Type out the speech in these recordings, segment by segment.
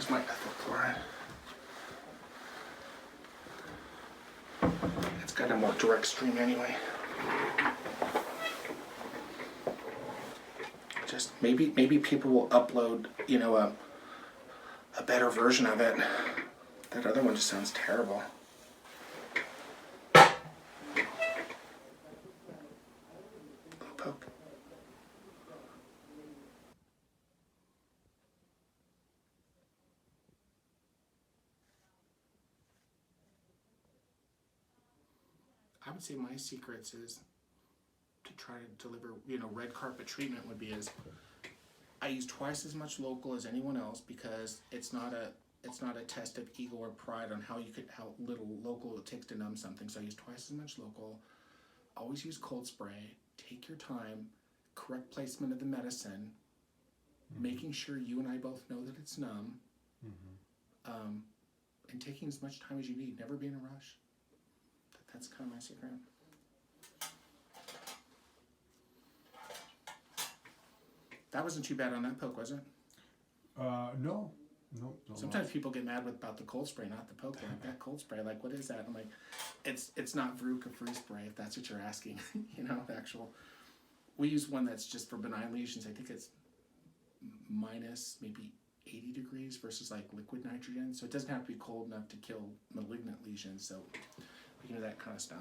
use my ethyl chloride. It's got a more direct stream anyway. Just maybe people will upload, you know, a better version of it. That other one just sounds terrible. Little poke. I would say my secrets is to try to deliver, you know, red carpet treatment would be is I use twice as much local as anyone else because it's not a test of ego or pride on how little local it takes to numb something. So I use twice as much local. Always use cold spray. Take your time. Correct placement of the medicine. Making sure you and I both know that it's numb. And taking as much time as you need. Never be in a rush. That's kind of my secret. That wasn't too bad on that poke, was it? No. Sometimes people get mad about the cold spray, not the poke. They're like, that cold spray, like, what is that? I'm like, it's not Veruca free spray, if that's what you're asking. You know, the actual. We use one that's just for benign lesions. I think it's minus maybe 80 degrees versus like liquid nitrogen. So it doesn't have to be cold enough to kill malignant lesions. So we can do that kind of stuff.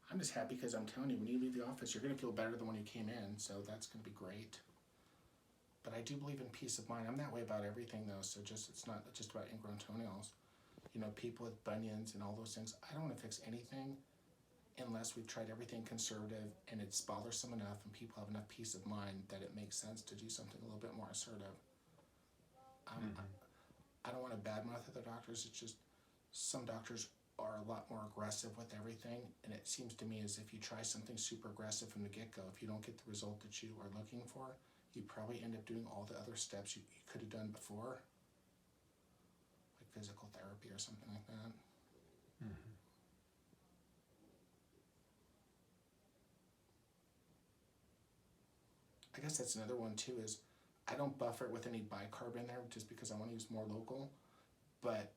I'm just happy because I'm telling you, when you leave the office, you're going to feel better than when you came in, so that's going to be great. But I do believe in peace of mind. I'm that way about everything, though, so it's not just about ingrown toenails. You know, people with bunions and all those things, I don't want to fix anything unless we've tried everything conservative and it's bothersome enough and people have enough peace of mind that it makes sense to do something a little bit more assertive. I don't want to badmouth other doctors. It's just some doctors are a lot more aggressive with everything, and it seems to me as if you try something super aggressive from the get-go, if you don't get the result that you are looking for, you probably end up doing all the other steps you could have done before, like physical therapy or something like that. I guess that's another one too, is I don't buffer it with any bicarb in there just because I want to use more local, but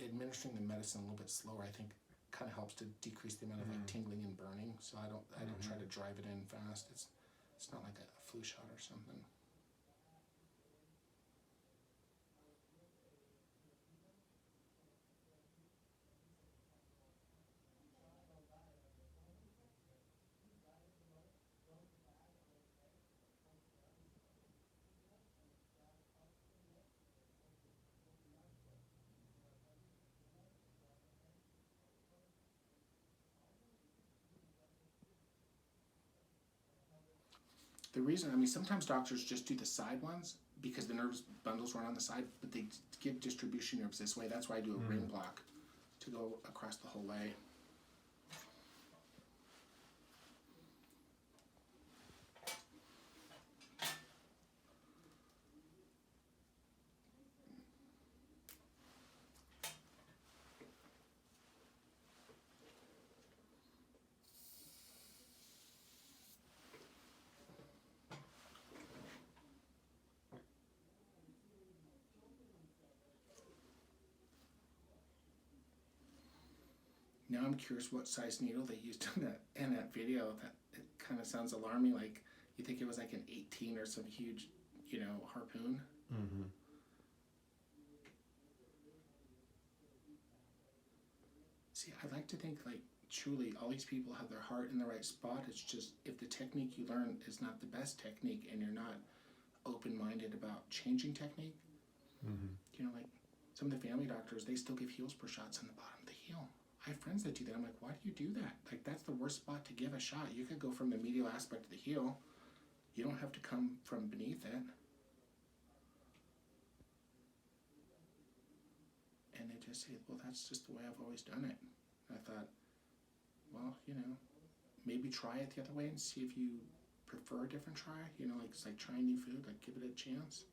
administering the medicine a little bit slower, I think, kind of helps to decrease the amount of like tingling and burning. So I don't try to drive it in fast. It's not like a flu shot or something. The reason, I mean, sometimes doctors just do the side ones because the nerve bundles run on the side, but they give distribution nerves this way. That's why I do a ring block to go across the whole way. Now I'm curious what size needle they used in that video. That it kind of sounds alarming. Like you think it was like an 18 or some huge, you know, harpoon. See, I like to think like truly all these people have their heart in the right spot. It's just if the technique you learn is not the best technique and you're not open-minded about changing technique, you know, like some of the family doctors, they still give heel spur shots on the bottom of the heel. I have friends that do that. I'm like, why do you do that? Like, that's the worst spot to give a shot. You could go from the medial aspect of the heel. You don't have to come from beneath it. And they just say, well, that's just the way I've always done it. And I thought, well, you know, maybe try it the other way and see if you prefer a different try. You know, like it's like trying new food, like give it a chance.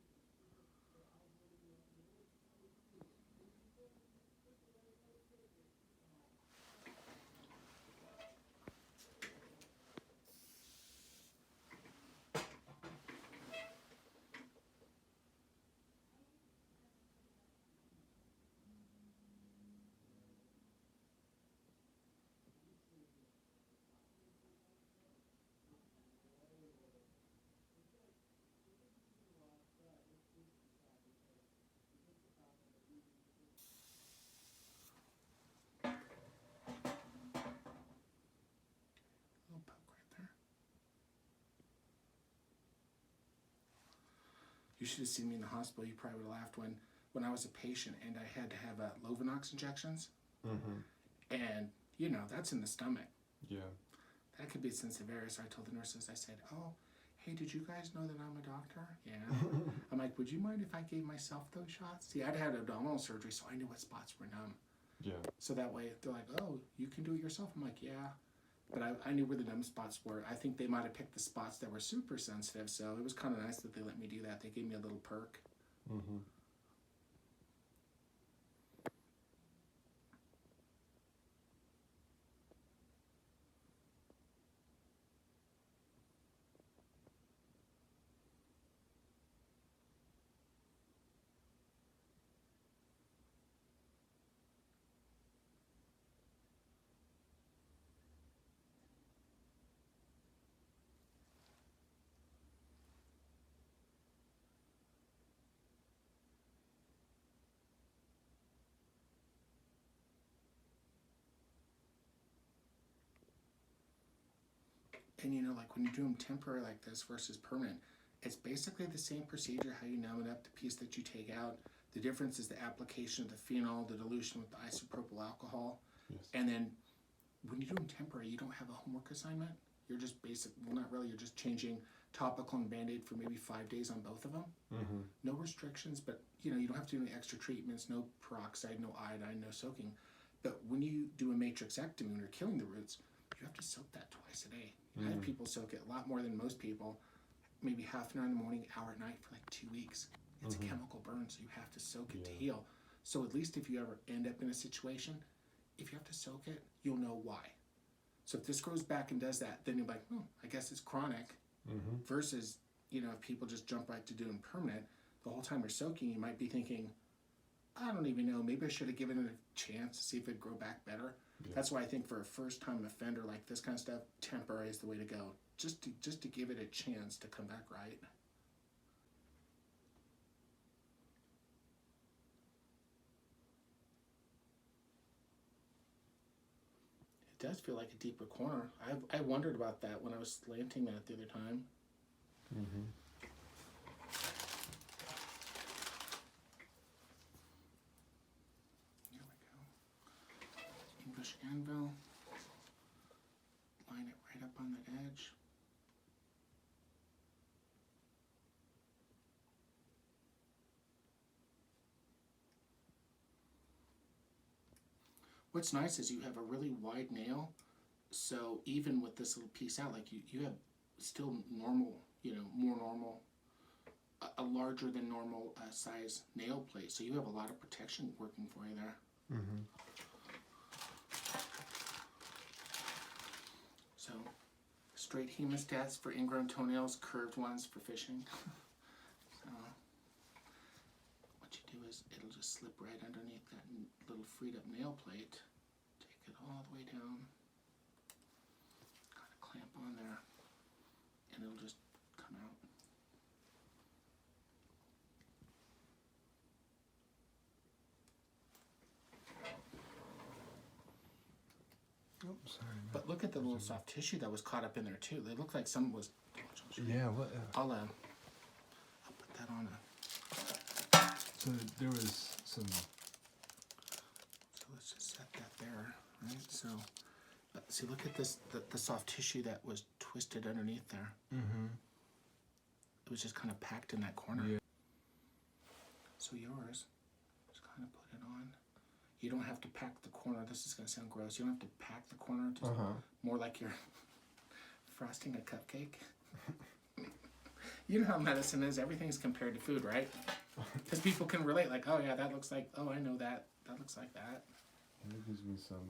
You should have seen me in the hospital. You probably would have laughed when I was a patient and I had to have Lovenox injections. And, you know, that's in the stomach. Yeah. That could be a sensitive area. So I told the nurses, I said, oh, hey, did you guys know that I'm a doctor? Yeah. I'm like, would you mind if I gave myself those shots? See, I'd had abdominal surgery, so I knew what spots were numb. Yeah. So that way, they're like, oh, you can do it yourself? I'm like, yeah. But I knew where the numb spots were. I think they might have picked the spots that were super sensitive, so it was kind of nice that they let me do that. They gave me a little perk. And, you know, like when you do them temporary like this versus permanent, it's basically the same procedure, how you numb it up, the piece that you take out. The difference is the application of the phenol, the dilution with the isopropyl alcohol. Yes. And then when you do them temporary, you don't have a homework assignment. You're just well, not really, you're just changing topical and Band-Aid for maybe 5 days on both of them. No restrictions, but, you know, you don't have to do any extra treatments, no peroxide, no iodine, no soaking. But when you do a matrixectomy, when you're killing the roots, you have to soak that twice a day. I have people soak it a lot more than most people, maybe half an hour in the morning, hour at night for like 2 weeks. It's a chemical burn, so you have to soak it to heal. So at least if you ever end up in a situation, if you have to soak it, you'll know why. So if this grows back and does that, then you're like, oh, I guess it's chronic. Versus, you know, if people just jump right to doing permanent, the whole time you're soaking, you might be thinking, I don't even know, maybe I should have given it a chance to see if it'd grow back better. Yeah. That's why I think for a first-time offender like this kind of stuff, temporary is the way to go. Just to give it a chance to come back right. It does feel like a deeper corner. I wondered about that when I was slanting that the other time. Here we go. English anvil. Line it right up on the edge. What's nice is you have a really wide nail, so even with this little piece out, like you have still normal, you know, more normal, a larger than normal size nail plate, so you have a lot of protection working for you there. So, straight hemostats for ingrown toenails, curved ones for fishing. So, what you do is it'll just slip right underneath that little freed up nail plate. Take it all the way down. Kind of clamp on there, and it'll just come out. Oh, sorry. But look at the little soft tissue that was caught up in there too. They look like some was. Yeah. What? I'll put that on. So there was some. So let's just set that there, right? So, see, look at this, the soft tissue that was twisted underneath there. It was just kind of packed in that corner. Yeah. So yours, just kind of put it on. You don't have to pack the corner. This is going to sound gross. You don't have to pack the corner. Just more like you're frosting a cupcake. You know how medicine is. Everything's compared to food, right? Because people can relate. Like, oh, yeah, that looks like, oh, I know that. That looks like that. And it gives me some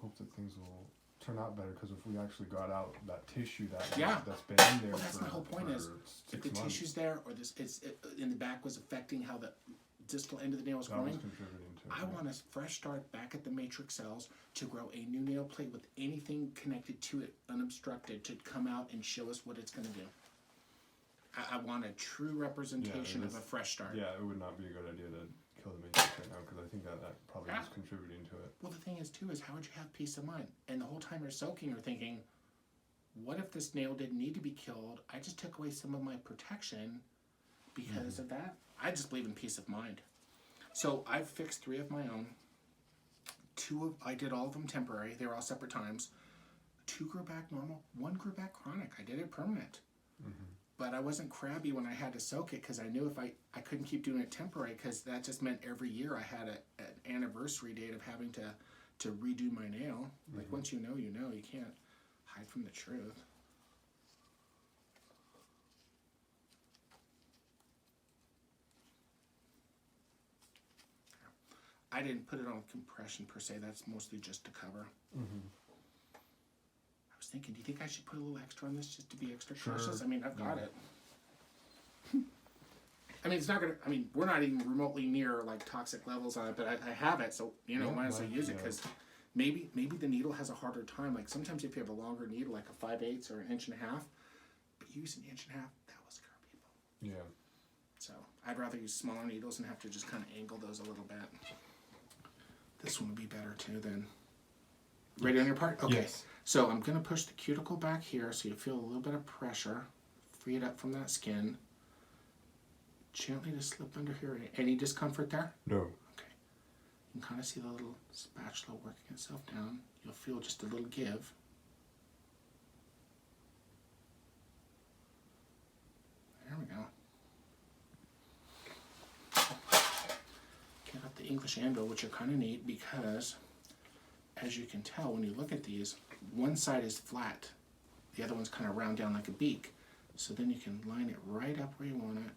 hope that things will turn out better, because if we actually got out that tissue that's been in there, well, that's my whole point is if the tissue's there or this in the back was affecting how the distal end of the nail was growing, I want a fresh start back at the matrix cells to grow a new nail plate with anything connected to it unobstructed to come out and show us what it's going to do. I want a true representation of a fresh start. Yeah, it would not be a good idea to kill the matrix right now, because I think that probably is contributing to it. Well, the thing is, too, is how would you have peace of mind? And the whole time you're soaking, you're thinking, what if this nail didn't need to be killed? I just took away some of my protection, because of that. I just believe in peace of mind. So I've fixed 3 of my own. I did all of them temporary. They were all separate times. 2 grew back normal. 1 grew back chronic. I did it permanent. But I wasn't crabby when I had to soak it because I knew if I couldn't keep doing it temporary because that just meant every year I had an anniversary date of having to redo my nail. Like once you know, you know. You can't hide from the truth. I didn't put it on compression per se. That's mostly just to cover. I was thinking, do you think I should put a little extra on this just to be extra cautious? I mean, I've got it. I mean, it's not gonna. I mean, we're not even remotely near like toxic levels on it, but I have it, so might as well use it because maybe the needle has a harder time. Like sometimes if you have a longer needle, like a 5/8 or 1.5 inches, but use 1.5 inches, that will scare people. Yeah. So I'd rather use smaller needles and have to just kind of angle those a little bit. This one would be better too then. Ready on your part? Okay. Yes. So I'm going to push the cuticle back here so you feel a little bit of pressure. Free it up from that skin. Gently to slip under here. Any discomfort there? No. Okay. You can kind of see the little spatula working itself down. You'll feel just a little give. There we go. Get out the English anvil, which are kind of neat because, as you can tell when you look at these, one side is flat, the other one's kind of round down like a beak. So then you can line it right up where you want it.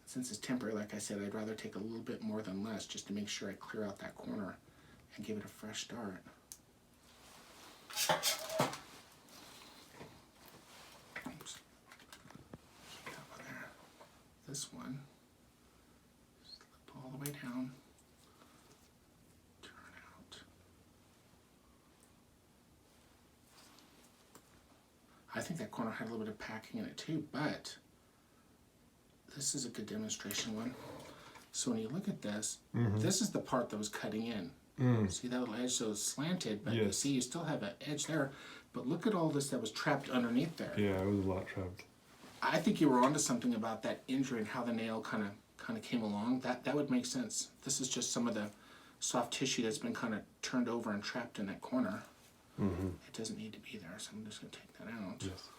Since it's temporary, like I said, I'd rather take a little bit more than less just to make sure I clear out that corner and give it a fresh start. Oops. Keep that one there. This one, slip all the way down, turn out. I think that corner had a little bit of packing in it too, but this is a good demonstration one. So when you look at this, this is the part that was cutting in. See that little edge? So it's slanted, but you see you still have an edge there. But look at all this that was trapped underneath there. Yeah, it was a lot trapped. I think you were onto something about that injury and how the nail kind of came along. That would make sense. This is just some of the soft tissue that's been kind of turned over and trapped in that corner. It doesn't need to be there, so I'm just going to take that out. Yes.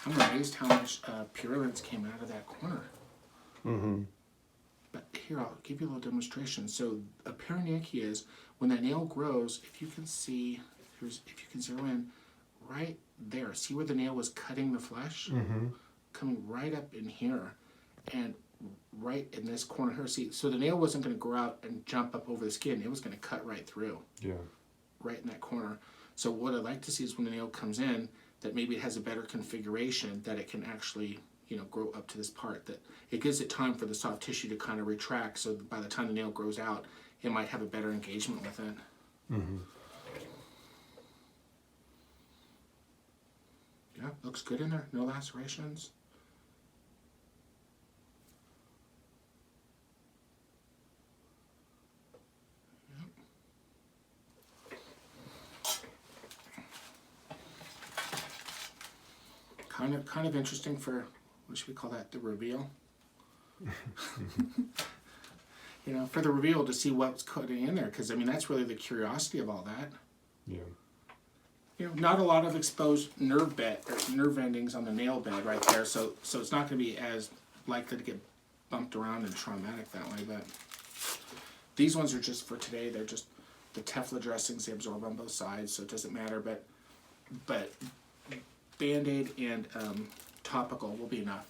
I'm amazed how much purulence came out of that corner. But here, I'll give you a little demonstration. So a perinechi is when that nail grows, if you can see, if you can zero in, right there. See where the nail was cutting the flesh? Coming right up in here. And right in this corner here. See, so the nail wasn't going to grow out and jump up over the skin. It was going to cut right through. Yeah. Right in that corner. So what I'd like to see is when the nail comes in, that maybe it has a better configuration that it can actually, grow up to this part. That it gives it time for the soft tissue to kind of retract. So by the time the nail grows out, it might have a better engagement with it. Yeah, looks good in there. No lacerations. Kind of interesting for, what should we call that, the reveal? For the reveal to see what's cutting in there, because I mean that's really the curiosity of all that. Yeah. Not a lot of exposed nerve endings on the nail bed right there, so it's not going to be as likely to get bumped around and traumatic that way. But these ones are just for today. They're just the Teflon dressings. They absorb on both sides, so it doesn't matter. But Band-Aid and topical will be enough.